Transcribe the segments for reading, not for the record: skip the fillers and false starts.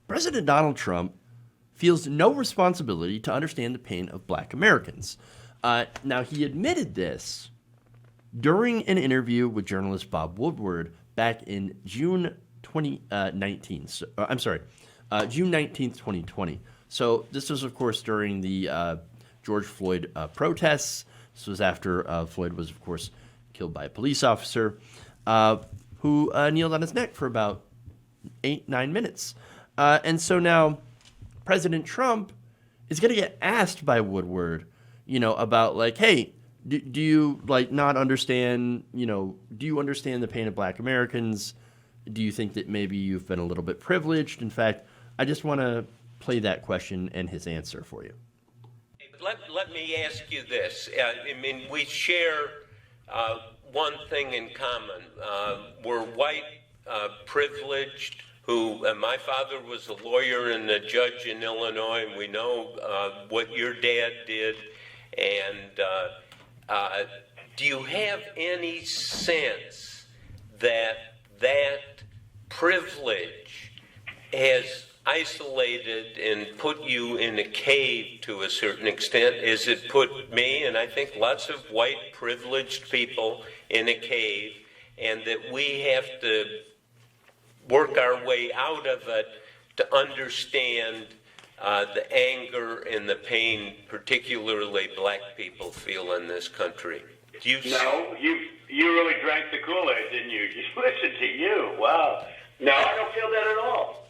President Donald Trump feels no responsibility to understand the pain of black Americans. Now, he admitted this during an interview with journalist Bob Woodward back in June 2019. June 19th, 2020. So this was, of course, during the George Floyd protests. This was after Floyd was, of course, killed by a police officer who kneeled on his neck for about 8-9 minutes. And so now President Trump is going to get asked by Woodward, about like, hey, do you like not understand, do you understand the pain of black Americans? Do you think that maybe you've been a little bit privileged? In fact, I just want to play that question and his answer for you. Let me ask you this. I mean, we share one thing in common. We're white, privileged, who my father was a lawyer and a judge in Illinois, and we know what your dad did. And do you have any sense that privilege has isolated and put you in a cave to a certain extent, as it put me and I think lots of white privileged people in a cave, and that we have to work our way out of it to understand the anger and the pain particularly black people feel in this country? No, you really drank the Kool-Aid, didn't you? Just listen to you. Wow. No, I don't feel that at all.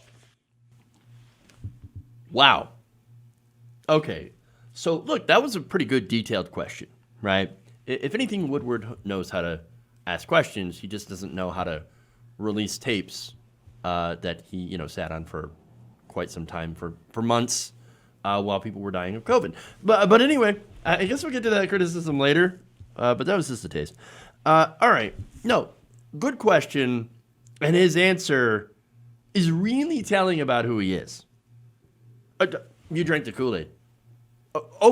Wow. Okay. So, look, that was a pretty good detailed question, right? If anything, Woodward knows how to ask questions. He just doesn't know how to release tapes that he, sat on for quite some time, for months, while people were dying of COVID. But anyway, I guess we'll get to that criticism later. But that was just a taste. All right. No, good question. And his answer is really telling about who he is. You drank the Kool-Aid.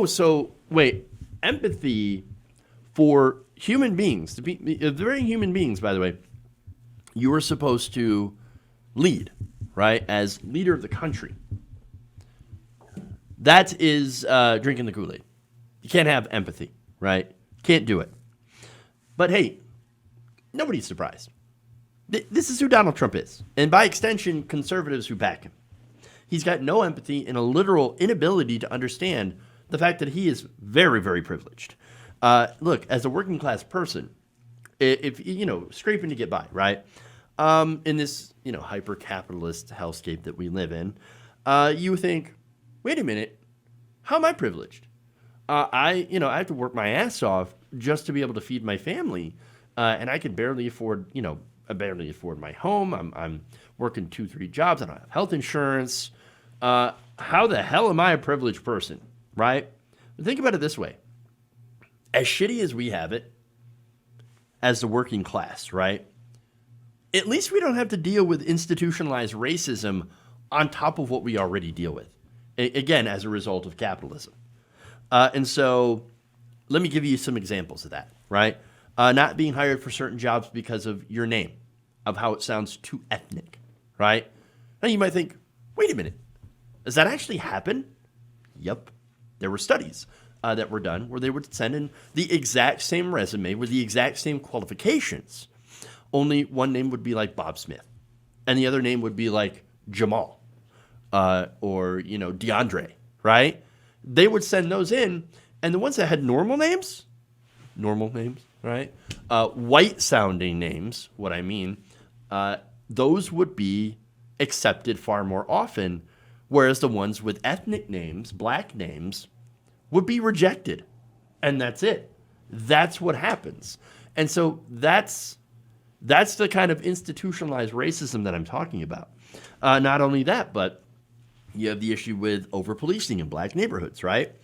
So wait, empathy for human beings, the very human beings, by the way, you were supposed to lead, right? As leader of the country. That is drinking the Kool-Aid. You can't have empathy, right? Can't do it. But hey, nobody's surprised. This is who Donald Trump is. And by extension, conservatives who back him. He's got no empathy and a literal inability to understand the fact that he is very, very privileged. Look, as a working class person, if scraping to get by, right? In this, hyper capitalist hellscape that we live in, you think, wait a minute, how am I privileged? I have to work my ass off just to be able to feed my family, and I can barely afford, I barely afford my home. I'm working 2-3 jobs. I don't have health insurance. How the hell am I a privileged person, right? Think about it this way. As shitty as we have it, as the working class, right? At least we don't have to deal with institutionalized racism on top of what we already deal with. Again, as a result of capitalism. And so let me give you some examples of that, right? Not being hired for certain jobs because of your name, of how it sounds too ethnic, right? Now you might think, wait a minute, does that actually happen? Yep. There were studies that were done where they would send in the exact same resume with the exact same qualifications. Only one name would be like Bob Smith, and the other name would be like Jamal or, DeAndre, right? They would send those in, and the ones that had normal names, right? White-sounding names, what I mean, those would be accepted far more often, whereas the ones with ethnic names, black names, would be rejected. And that's it. That's what happens. And so that's the kind of institutionalized racism that I'm talking about. Not only that, but you have the issue with over-policing in black neighborhoods, right?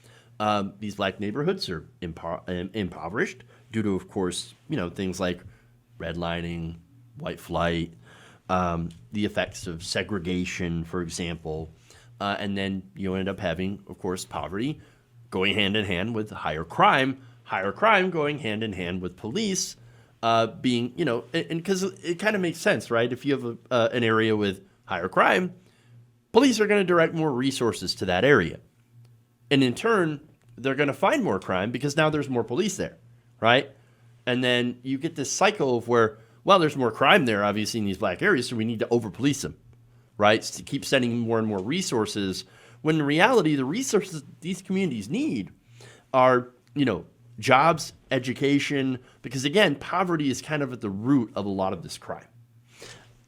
These black neighborhoods are impoverished due to, of course, things like redlining, white flight, the effects of segregation, for example. And then you end up having, of course, poverty going hand in hand with higher crime going hand in hand with police being, and because it kind of makes sense, right? If you have an area with higher crime, police are going to direct more resources to that area. And in turn, they're going to find more crime because now there's more police there, right? And then you get this cycle of where, well, there's more crime there, obviously, in these black areas, so we need to over-police them, right? To keep sending more and more resources, when in reality, the resources these communities need are, jobs, education, because again, poverty is kind of at the root of a lot of this crime.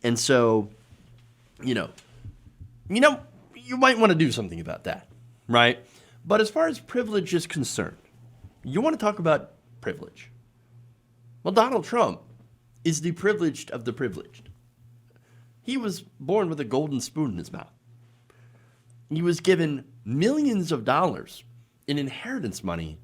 And so, you might want to do something about that, right? But as far as privilege is concerned, you want to talk about privilege. Well, Donald Trump is the privileged of the privileged. He was born with a golden spoon in his mouth. He was given millions of dollars in inheritance money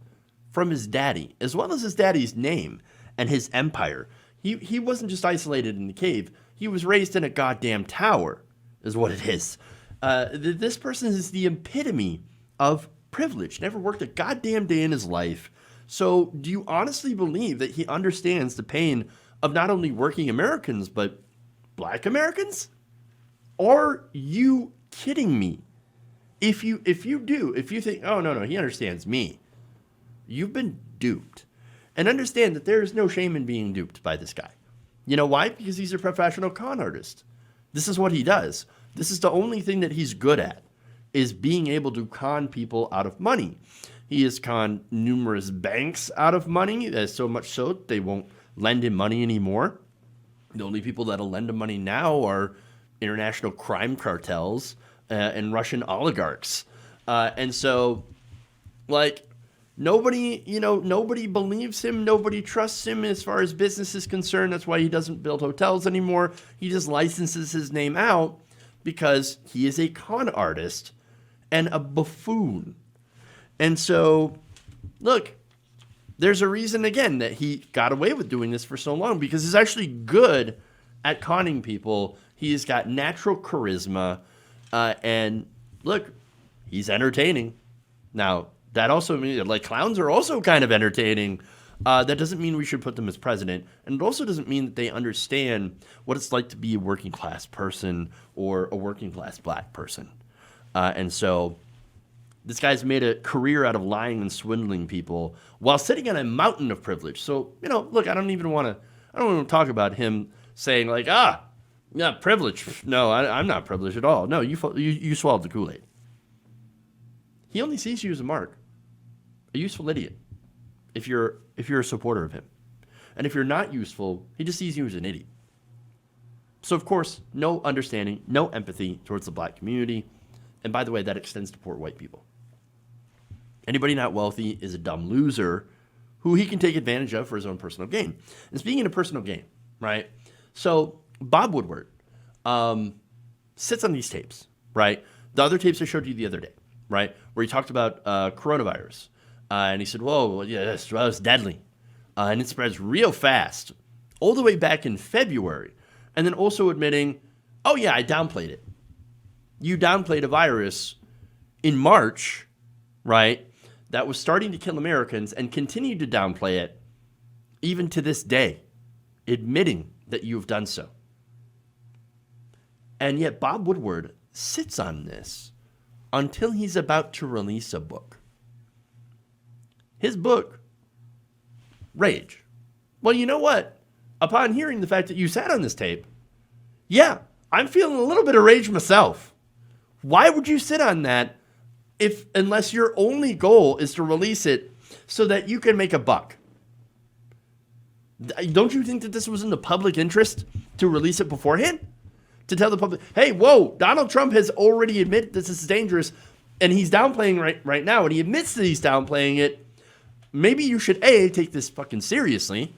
from his daddy, as well as his daddy's name and his empire. He wasn't just isolated in the cave. He was raised in a goddamn tower, is what it is. This person is the epitome of privilege. Never worked a goddamn day in his life. So do you honestly believe that he understands the pain of not only working Americans, but black Americans? Are you kidding me? If you think, oh, no, he understands me, you've been duped. And understand that there is no shame in being duped by this guy. You know why? Because he's a professional con artist. This is what he does. This is the only thing that he's good at, is being able to con people out of money. He has conned numerous banks out of money, so much so that they won't lend him money anymore. The only people that'll lend him money now are international crime cartels and Russian oligarchs. And so, nobody believes him. Nobody trusts him as far as business is concerned. That's why he doesn't build hotels anymore. He just licenses his name out because he is a con artist and a buffoon. And so, look, there's a reason, again, that he got away with doing this for so long, because he's actually good at conning people. He's got natural charisma. And look, he's entertaining. Now, that also means, clowns are also kind of entertaining. That doesn't mean we should put them as president. And it also doesn't mean that they understand what it's like to be a working class person or a working class black person. And so this guy's made a career out of lying and swindling people while sitting on a mountain of privilege. So, look, I don't even want to talk about him saying yeah, privilege. No, I'm not privileged at all. No, you swallowed the Kool-Aid. He only sees you as a mark, a useful idiot, if you're a supporter of him. And if you're not useful, he just sees you as an idiot. So, of course, no understanding, no empathy towards the black community. And by the way, that extends to poor white people. Anybody not wealthy is a dumb loser who he can take advantage of for his own personal gain. And speaking of personal gain, right? So Bob Woodward sits on these tapes, right? The other tapes I showed you the other day, right? Where he talked about coronavirus. And he said, whoa, yeah, that's deadly. And it spreads real fast, all the way back in February. And then also admitting, oh yeah, I downplayed it. You downplayed a virus in March, right, that was starting to kill Americans, and continued to downplay it even to this day, admitting that you've done so. And yet Bob Woodward sits on this until he's about to release a book. His book, Rage. Well, you know what? Upon hearing the fact that you sat on this tape, yeah, I'm feeling a little bit of rage myself. Why would you sit on that unless your only goal is to release it so that you can make a buck? Don't you think that this was in the public interest to release it beforehand? To tell the public, hey, whoa, Donald Trump has already admitted this is dangerous, and he's downplaying right now, and he admits that he's downplaying it. Maybe you should, A, take this fucking seriously,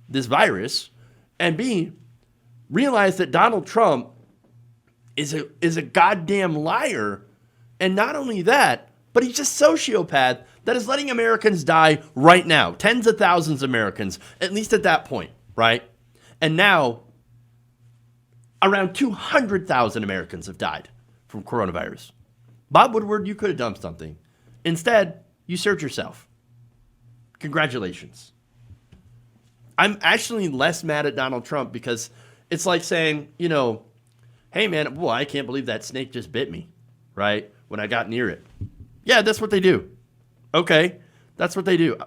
this virus, and B, realize that Donald Trump is a goddamn liar. And not only that, but he's just a sociopath that is letting Americans die right now. Tens of thousands of Americans, at least at that point, right? And now, around 200,000 Americans have died from coronavirus. Bob Woodward, you could have done something. Instead, you served yourself. Congratulations. I'm actually less mad at Donald Trump because it's like saying, hey man, boy, I can't believe that snake just bit me. right? When I got near it. Yeah, that's what they do. Okay, that's what they do.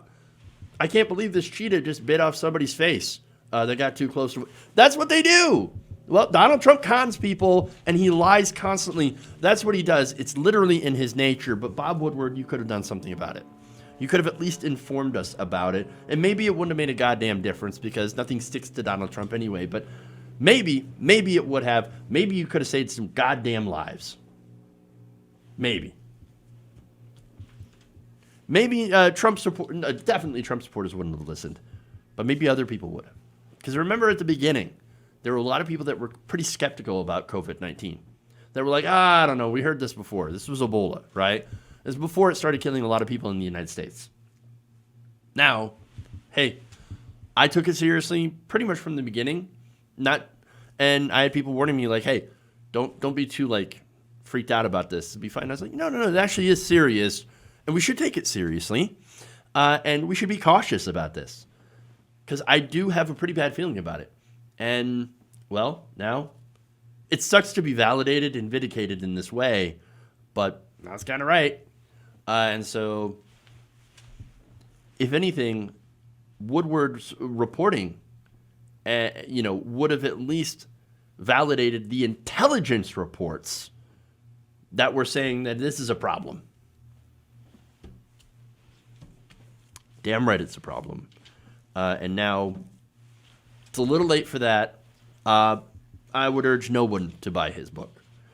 I can't believe this cheetah just bit off somebody's face. That got too close to. That's what they do. Well, Donald Trump cons people, and he lies constantly. That's what he does. It's literally in his nature. But Bob Woodward, you could have done something about it. You could have at least informed us about it. And maybe it wouldn't have made a goddamn difference because nothing sticks to Donald Trump anyway. But maybe it would have. Maybe you could have saved some goddamn lives. Maybe. Maybe definitely Trump supporters wouldn't have listened. But maybe other people would have. Because remember at the beginning, there were a lot of people that were pretty skeptical about COVID-19. That were like, I don't know, we heard this before. This was Ebola, right? This was before it started killing a lot of people in the United States. Now, hey, I took it seriously pretty much from the beginning. And I had people warning me like, hey, don't be too like freaked out about this. It'll be fine. I was like, no, it actually is serious. And we should take it seriously. And we should be cautious about this. Because I do have a pretty bad feeling about it. And, well, now it sucks to be validated and vindicated in this way, but that's kind of right. And so, if anything, Woodward's reporting, would have at least validated the intelligence reports that were saying that this is a problem. Damn right it's a problem. And now it's a little late for that. I would urge no one to buy his book.